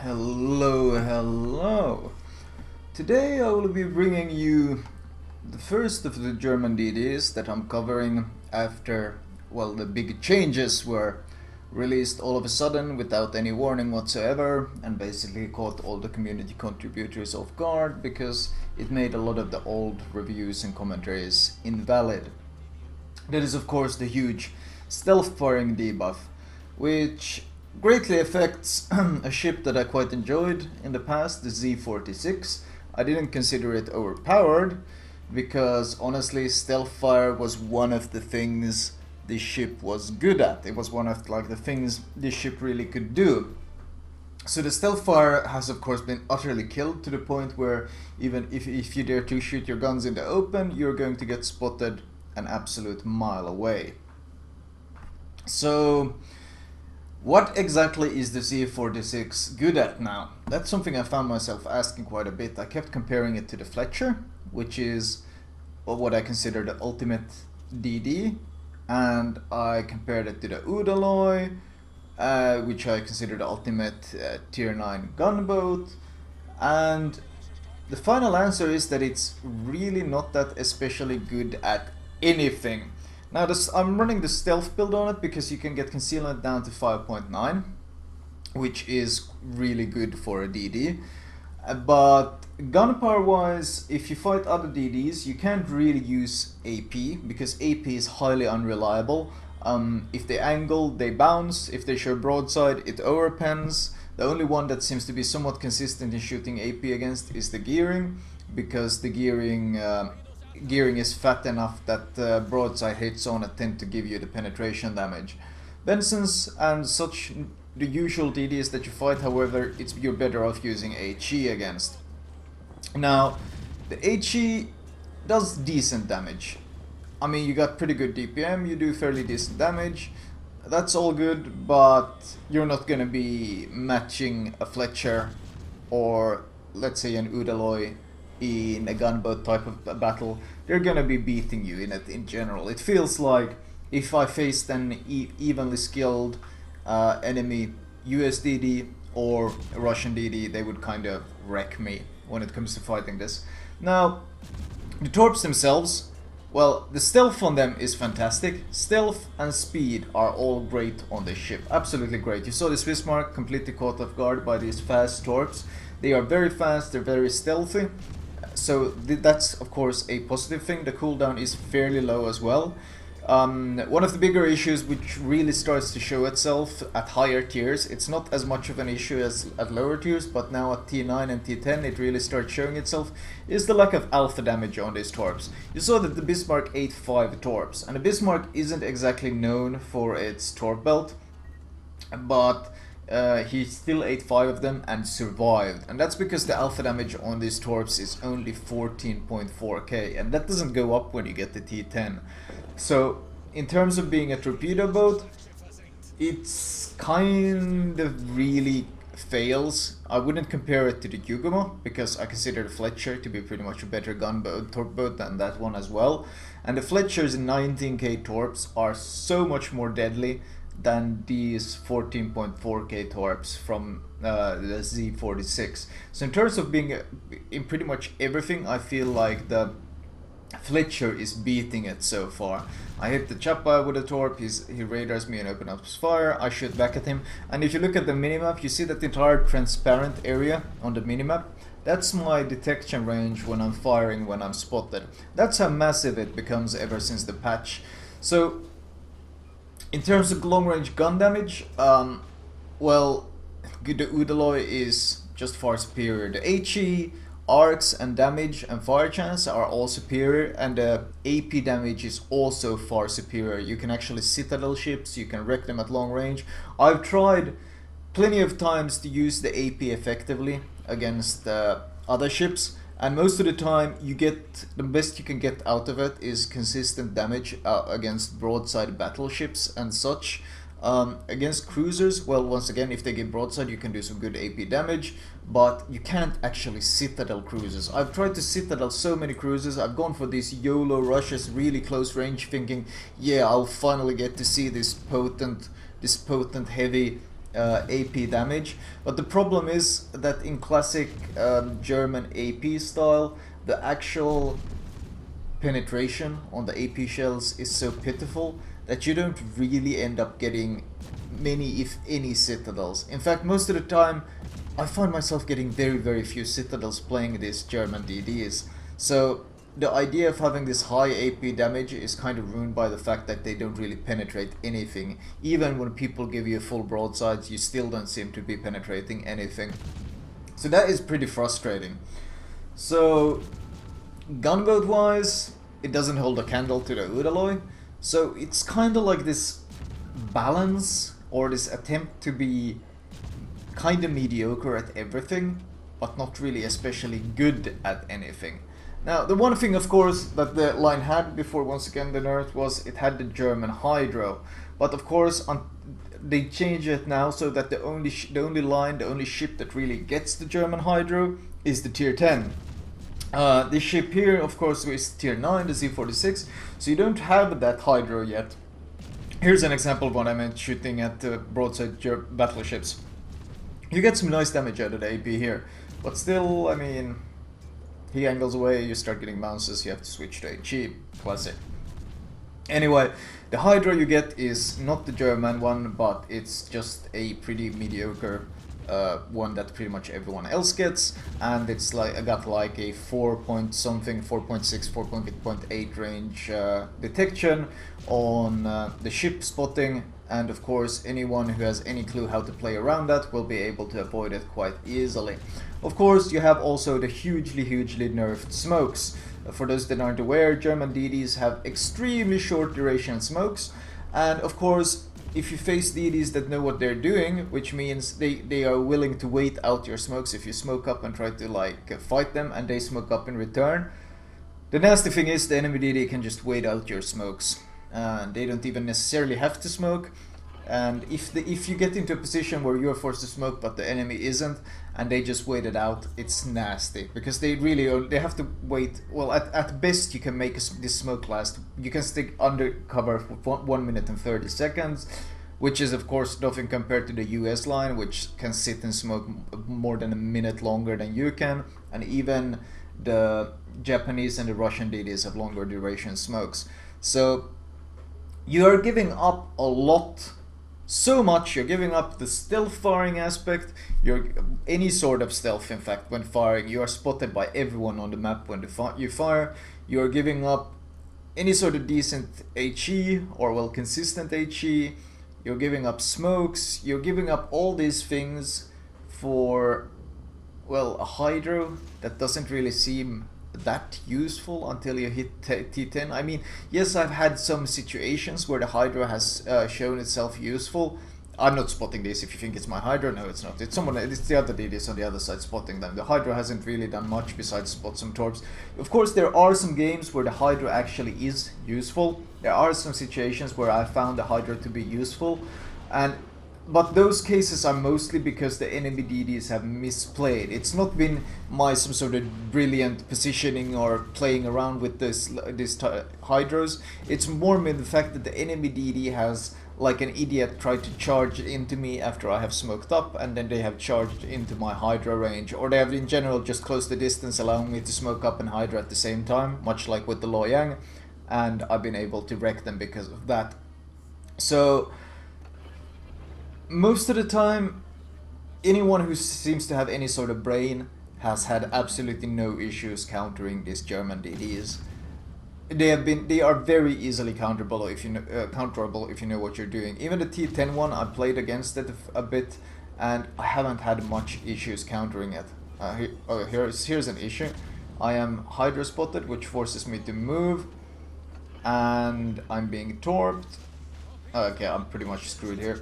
Hello. Today I will be bringing you the first of the German DDs that I'm covering after, well, the big changes were released all of a sudden without any warning whatsoever and basically caught all the community contributors off guard because it made a lot of the old reviews and commentaries invalid. That is of course the huge stealth firing debuff, which greatly affects a ship that I quite enjoyed in the past, the Z-46. I didn't consider it overpowered because honestly stealth fire was one of the things this ship was good at. It was one of the things this ship really could do. So the stealth fire has of course been utterly killed to the point where even if you dare to shoot your guns in the open, you're going to get spotted an absolute mile away. So what exactly is the Z-46 good at now? That's something I found myself asking quite a bit. I kept comparing it to the Fletcher, which is what I consider the ultimate DD, and I compared it to the Udaloy, which I consider the ultimate tier 9 gunboat, and the final answer is that it's really not that especially good at anything. Now I'm running the stealth build on it because you can get concealment down to 5.9, which is really good for a DD. But gunpower wise, if you fight other DDs, you can't really use AP because AP is highly unreliable. If they angle, they bounce. If they show broadside, it overpens. The only one that seems to be somewhat consistent in shooting AP against is the gearing, because the gearing is fat enough that broadside hits on it tend to give you the penetration damage. Bensons and such, the usual DDs that you fight, however, you're better off using HE against. Now, the HE does decent damage. I mean, you got pretty good DPM, you do fairly decent damage. That's all good, but you're not gonna be matching a Fletcher or let's say an Udaloy in a gunboat type of battle. They're gonna be beating you in it in general. It feels like if I faced an evenly skilled enemy US DD or Russian DD, they would kind of wreck me when it comes to fighting this. Now, the torps themselves, well, the stealth on them is fantastic. Stealth and speed are all great on this ship, absolutely great. You saw the Swissmark completely caught off guard by these fast torps. They are very fast, they're very stealthy. So that's of course a positive thing. The cooldown is fairly low as well. One of the bigger issues which really starts to show itself at higher tiers, it's not as much of an issue as at lower tiers, but now at T9 and T10 it really starts showing itself, is the lack of alpha damage on these torps. You saw that the Bismarck ate 5 torps, and the Bismarck isn't exactly known for its torp belt, but he still ate 5 of them and survived, and that's because the alpha damage on these torps is only 14.4k, and that doesn't go up when you get the T10. So in terms of being a torpedo boat, it's kind of really fails. I wouldn't compare it to the Yugomo because I consider the Fletcher to be pretty much a better gunboat, torp boat than that one as well, and the Fletcher's 19k torps are so much more deadly than these 14.4k torps from the Z-46. So in terms of being in pretty much everything, I feel like the Fletcher is beating it so far. I hit the Chappa with a torp, he radars me and opens up his fire, I shoot back at him, and if you look at the minimap, you see that entire transparent area on the minimap, that's my detection range when I'm firing, when I'm spotted. That's how massive it becomes ever since the patch. So in terms of long range gun damage, well, the Udaloy is just far superior. The HE, arcs and damage and fire chance are all superior, and the AP damage is also far superior. You can actually citadel ships, you can wreck them at long range. I've tried plenty of times to use the AP effectively against other ships, and most of the time you get the best you can get out of it is consistent damage against broadside battleships and such. Against cruisers, well, once again, if they get broadside you can do some good AP damage, but you can't actually citadel cruisers. I've tried to citadel so many cruisers, I've gone for these YOLO rushes, really close range, thinking, yeah, I'll finally get to see this potent heavy AP damage, but the problem is that in classic German AP style, the actual penetration on the AP shells is so pitiful that you don't really end up getting many, if any, citadels. In fact, most of the time, I find myself getting very few citadels playing these German DDs. So the idea of having this high AP damage is kind of ruined by the fact that they don't really penetrate anything. Even when people give you full broadsides, you still don't seem to be penetrating anything. So that is pretty frustrating. So gunboat wise, it doesn't hold a candle to the Udaloy. So it's kind of like this balance, or this attempt to be kind of mediocre at everything, but not really especially good at anything. Now, the one thing, of course, that the line had before, once again, the nerf was it had the German Hydro. But of course, they change it now so that the only ship that really gets the German Hydro is the tier 10. The ship here, of course, is tier 9, the Z-46, so you don't have that Hydro yet. Here's an example of what I meant shooting at broadside battleships. You get some nice damage out of the AP here, but still, I mean, he angles away, you start getting bounces, you have to switch to HE, classic. Anyway, the Hydra you get is not the German one, but it's just a pretty mediocre one that pretty much everyone else gets, and it's like I got like a 4 point something, 4.6, 4.8 range detection on the ship spotting, and of course anyone who has any clue how to play around that will be able to avoid it quite easily. Of course, you have also the hugely nerfed smokes. For those that aren't aware, German DDs have extremely short duration smokes, and of course if you face DDs that know what they're doing, which means they are willing to wait out your smokes if you smoke up and try to like fight them, and they smoke up in return. The nasty thing is the enemy DD can just wait out your smokes. They don't even necessarily have to smoke, and if you get into a position where you're forced to smoke but the enemy isn't, and they just wait it out, it's nasty, because they have to wait. Well, at best you can make this smoke last. You can stick under cover for 1 minute and 30 seconds, which is of course nothing compared to the US line, which can sit and smoke more than a minute longer than you can, and even the Japanese and the Russian DDs have longer duration smokes. So you are giving up a lot. So much. You're giving up the stealth firing aspect, any sort of stealth, in fact, when firing. You are spotted by everyone on the map when you fire. You're giving up any sort of decent HE, or well, consistent HE. You're giving up smokes. You're giving up all these things for, well, a Hydro that doesn't really seem that useful until you hit T10. I mean, yes, I've had some situations where the Hydra has shown itself useful. I'm not spotting this. If you think it's my Hydra, no, it's not. It's the other DDs on the other side spotting them. The Hydra hasn't really done much besides spot some torps. Of course, there are some games where the Hydra actually is useful. There are some situations where I found the Hydra to be useful, but those cases are mostly because the enemy DDs have misplayed. It's not been my some sort of brilliant positioning or playing around with these Hydros. It's more the fact that the enemy DD has, like an idiot, tried to charge into me after I have smoked up, and then they have charged into my Hydra range, or they have in general just closed the distance, allowing me to smoke up and Hydra at the same time, much like with the Loyang, and I've been able to wreck them because of that. So most of the time, anyone who seems to have any sort of brain has had absolutely no issues countering these German DDs. They are very easily counterable if you know what you're doing. Even the T10 one, I played against it a bit, and I haven't had much issues countering it. Here's an issue. I am Hydra spotted, which forces me to move, and I'm being torped. Okay, I'm pretty much screwed here.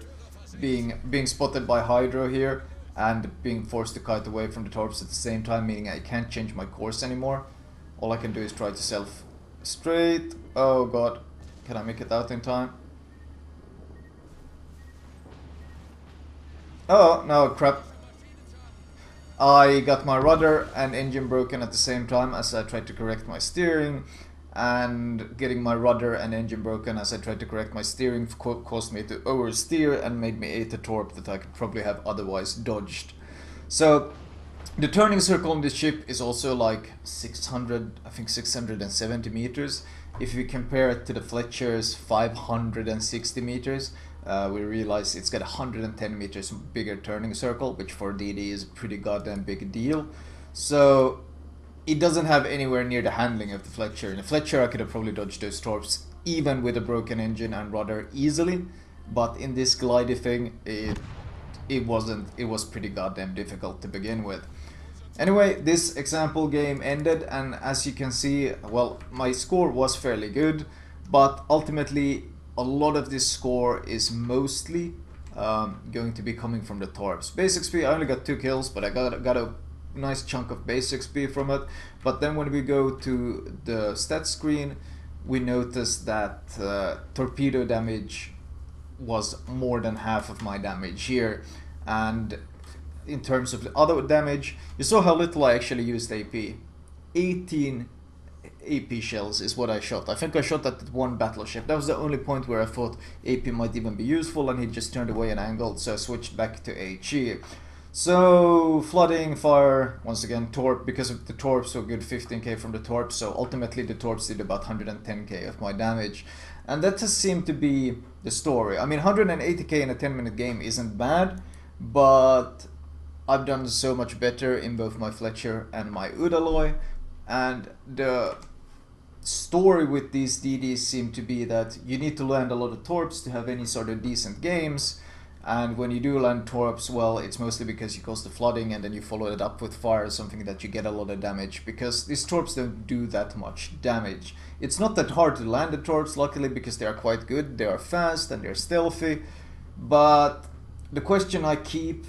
Being spotted by Hydro here, and being forced to kite away from the torps at the same time, meaning I can't change my course anymore. All I can do is try to self straight. Oh god, can I make it out in time? Oh no, crap. I got my rudder and engine broken at the same time as I tried to correct my steering, and getting my rudder and engine broken as I tried to correct my steering caused me to oversteer and made me eat a torp that I could probably have otherwise dodged. So the turning circle on this ship is also like 670 meters. If we compare it to the Fletcher's 560 meters, we realize it's got 110 meters bigger turning circle, which for DD is a pretty goddamn big deal. So it doesn't have anywhere near the handling of the Fletcher. In the Fletcher I could have probably dodged those torps even with a broken engine and rudder easily, but in this glidey thing it was pretty goddamn difficult to begin with. Anyway, this example game ended, and as you can see, well, my score was fairly good, but ultimately a lot of this score is mostly going to be coming from the torps. Base XP, I only got 2 kills, but I got a nice chunk of base XP from it. But then when we go to the stats screen, we notice that torpedo damage was more than half of my damage here. And in terms of the other damage, you saw how little I actually used AP. 18 AP shells is what I shot. I think I shot at one battleship. That was the only point where I thought AP might even be useful, and he just turned away and angled, so I switched back to HE. So flooding, fire, once again torp, because of the torps, so good 15k from the torps, so ultimately the torps did about 110k of my damage. And that has seemed to be the story. I mean, 180k in a 10-minute game isn't bad, but I've done so much better in both my Fletcher and my Udalloy, and the story with these DDs seem to be that you need to land a lot of torps to have any sort of decent games, and when you do land torps, well, it's mostly because you cause the flooding and then you follow it up with fire, something that you get a lot of damage, because these torps don't do that much damage. It's not that hard to land the torps, luckily, because they are quite good, they are fast and they're stealthy, but the question I keep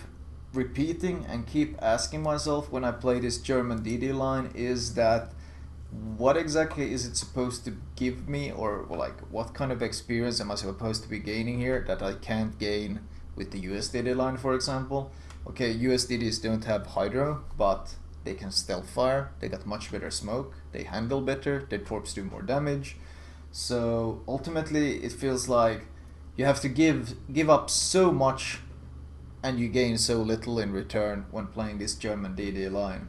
repeating and keep asking myself when I play this German DD line is that what exactly is it supposed to give me, or like what kind of experience am I supposed to be gaining here that I can't gain with the US DD line, for example? Okay, US DDs don't have hydro, but they can stealth fire, they got much better smoke, they handle better, their torps do more damage. So ultimately it feels like you have to give up so much and you gain so little in return when playing this German DD line.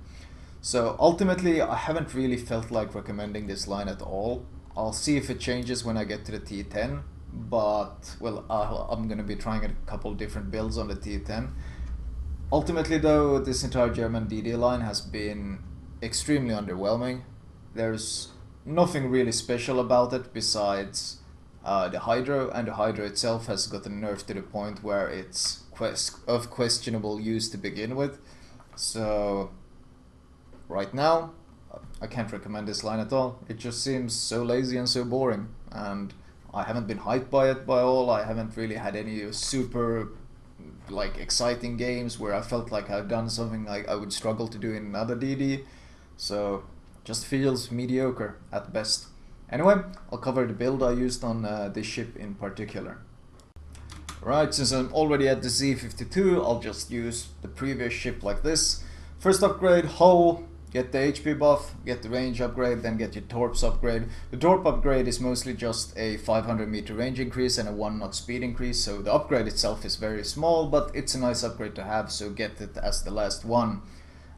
So ultimately I haven't really felt like recommending this line at all. I'll see if it changes when I get to the T10, but well, I'm gonna be trying a couple different builds on the T10. Ultimately though, this entire German DD line has been extremely underwhelming. There's nothing really special about it besides the hydro, and the hydro itself has gotten nerfed to the point where it's of questionable use to begin with. So right now I can't recommend this line at all. It just seems so lazy and so boring, and I haven't been hyped by it by all. I haven't really had any super like exciting games where I felt like I've done something like I would struggle to do in another DD. So just feels mediocre at best. Anyway, I'll cover the build I used on this ship in particular. Right, since I'm already at the Z-52, I'll just use the previous ship like this. First upgrade, hull, get the HP buff, get the range upgrade, then get your torps upgrade. The torp upgrade is mostly just a 500 meter range increase and a 1 knot speed increase, so the upgrade itself is very small, but it's a nice upgrade to have, so get it as the last one.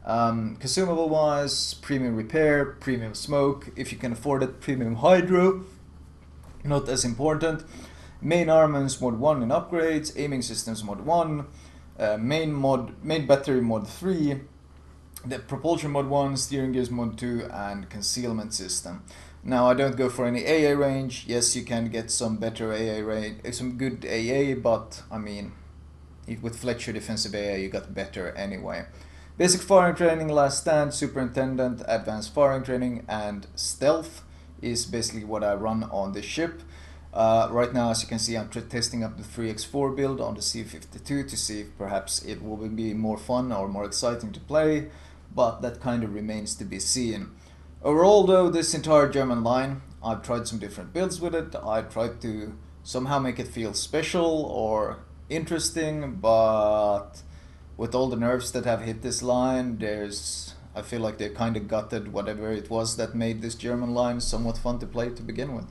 Consumable wise, premium repair, premium smoke, if you can afford it, premium hydro, not as important. Main armaments mod 1 in upgrades, aiming systems mod 1, main battery mod 3, the propulsion mod 1, steering gears mod 2, and concealment system. Now I don't go for any AA range. Yes, you can get some better AA range, some good AA, but I mean, with Fletcher defensive AA you got better anyway. Basic firing training, last stand, superintendent, advanced firing training, and stealth is basically what I run on this ship. Right now, as you can see, I'm testing up the 3x4 build on the C-52 to see if perhaps it will be more fun or more exciting to play, but that kind of remains to be seen. Overall though, this entire German line, I've tried some different builds with it. I tried to somehow make it feel special or interesting, but with all the nerfs that have hit this line, there's I feel like they kind of gutted whatever it was that made this German line somewhat fun to play to begin with.